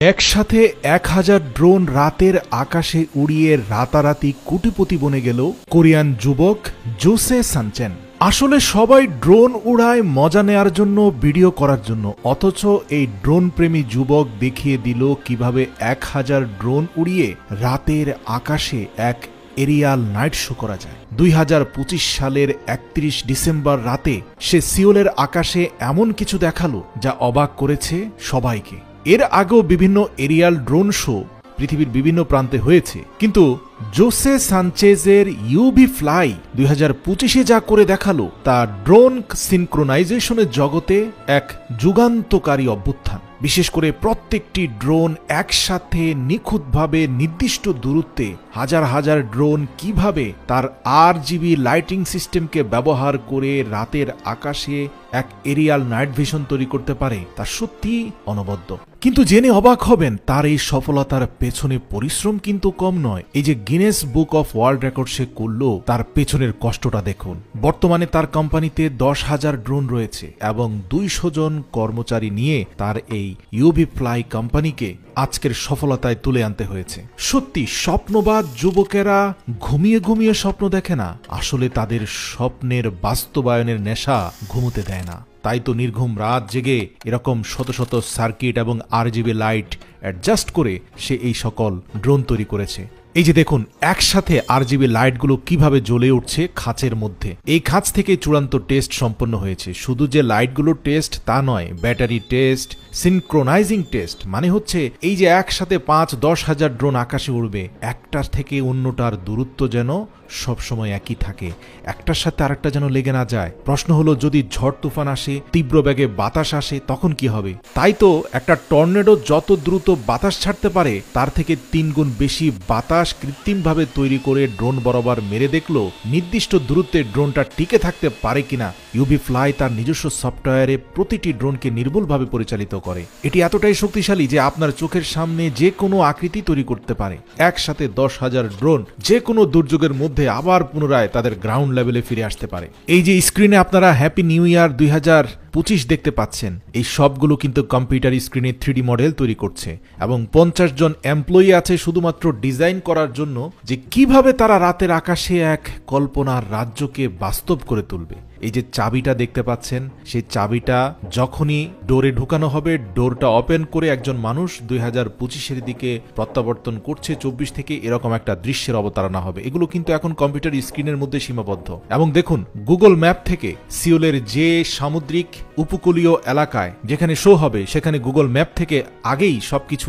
একসাথে ১০০০ ড্রোন রাতের আকাশে উড়িয়ে রাতারাতি কোটিপতি বনে গেল কোরিয়ান যুবক জোসে সানচেন। আসলে সবাই ড্রোন উড়ায় মজা নেয়ার জন্য, ভিডিও করার জন্য, অথচ এই ড্রোন প্রেমী যুবক দেখিয়ে দিল কিভাবে ১০০০ ড্রোন উড়িয়ে রাতের আকাশে এক এরিয়াল নাইট শো করা যায়। ২০২৫ সালের ৩১ ডিসেম্বর রাতে সে সিওলের আকাশে এমন কিছু দেখালো যা অবাক করেছে সবাইকে। এর আগেও বিভিন্ন এরিয়াল ড্রোন শো পৃথিবীর বিভিন্ন প্রান্তে হয়েছে, কিন্তু জোসে সানচেজের ইউভি ফ্লাই ২০২৫-এ যা করে দেখালো তা ড্রোন সিনক্রোনাইজেশনের জগতে এক যুগান্তকারী অভ্যুত্থান। বিশেষ করে প্রত্যেকটি ড্রোন একসাথে নিখুঁতভাবে নির্দিষ্ট দূরত্বে হাজার হাজার ড্রোন কিভাবে তার RGB লাইটিং সিস্টেমকে ব্যবহার করে রাতের আকাশে এক এরিয়াল নাইট ভিশন তৈরি করতে পারে তা সত্যিই অনবদ্য। কিন্তু জেনে অবাক হবেন তার এই সফলতার পেছনে পরিশ্রম কিন্তু কম নয়। এই যে Guinness Book of World Record সে করলো, তার পেছনের কষ্টটা দেখুন। বর্তমানে তার কোম্পানিতে ১০,০০০ ড্রোন রয়েছে এবং ২০০ জন কর্মচারী নিয়ে তার এই ইউভি ফ্লাই কোম্পানিকে আজকের সফলতায় তুলে আনতে হয়েছে। সত্যি স্বপ্নবাদ যুবকেরা ঘুমিয়ে ঘুমিয়ে স্বপ্ন দেখে না, আসলে তাদের স্বপ্নের বাস্তবায়নের নেশা ঘুমোতে দেয় না। তাই তো নির্ঘুম রাত জেগে এরকম শত শত সার্কিট এবং RGB লাইট অ্যাডজাস্ট করে সে এই সকল ড্রোন তৈরি করেছে। এই যে দেখুন একসাথে RGB লাইটগুলো কিভাবে জ্বলে উঠছে খাঁচের মধ্যে। এই খাঁচ থেকে চূড়ান্ত টেস্ট সম্পন্ন হয়েছে। শুধু যে লাইটগুলো টেস্ট তা নয়, ব্যাটারি টেস্ট, সিনক্রোনাইজিং টেস্ট, মানে হচ্ছে এই যে একসাথে ৫-১০ হাজার ড্রোন আকাশে উড়বে, একটার থেকে অন্যটার দূরত্ব যেন সবসময় একই থাকে, একটার সাথে আরেকটা যেন লেগে না যায়। প্রশ্ন হলো যদি ঝড় তুফান আসে, তীব্র বেগে বাতাস আসে, তখন কি হবে? তাই তো একটা টর্নেডো যত দ্রুত বাতাস ছাড়তে পারে তার থেকে ৩ গুণ বেশি বাতাস কৃত্রিমভাবে তৈরি করে ড্রোন বরাবর মেরে দেখলো নির্দিষ্ট দূরত্বে ড্রোনটা টিকে থাকতে পারে কিনা। ইউভি ফ্লাই তার নিজস্ব সফটওয়্যারে প্রতিটি ড্রোনকে নির্ভুলভাবে পরিচালিত করে। এটি এতটাই শক্তিশালী যে আপনার চোখের সামনে যে কোনো আকৃতি তৈরি করতে পারে। একসাথে ১০,০০০ ড্রোন যে কোনো দুর্যোগের মধ্যে আবার পুনরায় তাদের গ্রাউন্ড লেভেলে ফিরে আসতে পারে। এই যে স্ক্রিনে আপনারা হ্যাপি নিউ ইয়ার ২০২৫ দেখতে পাচ্ছেন, এই সবগুলো কিন্তু কম্পিউটার স্ক্রিনে 3D মডেল তৈরি করছে এবং ৫০ জন এমপ্লয়ি আছে শুধুমাত্র ডিজাইন করার জন্য যে কিভাবে তারা রাতের আকাশে এক কল্পনার রাজ্যকে বাস্তব করে তুলবে। এই যে চাবিটা দেখতে পাচ্ছেন, সেই চাবিটা যখনই ডোরে ঢুকানো হবে, ডোরটা ওপেন করে একজন মানুষ ২০২৫-এর দিকে প্রত্যাবর্তন করছে ২৪ থেকে, এরকম একটা দৃশ্যের অবতারণা হবে। এগুলো কিন্তু এখন কম্পিউটার স্ক্রিনের মধ্যে সীমাবদ্ধ। এবং দেখুন গুগল ম্যাপ থেকে সিওলের যে সামুদ্রিক উপকূলীয় এলাকায় যেখানে শো হবে, সেখানে গুগল ম্যাপ থেকে আগেই সবকিছু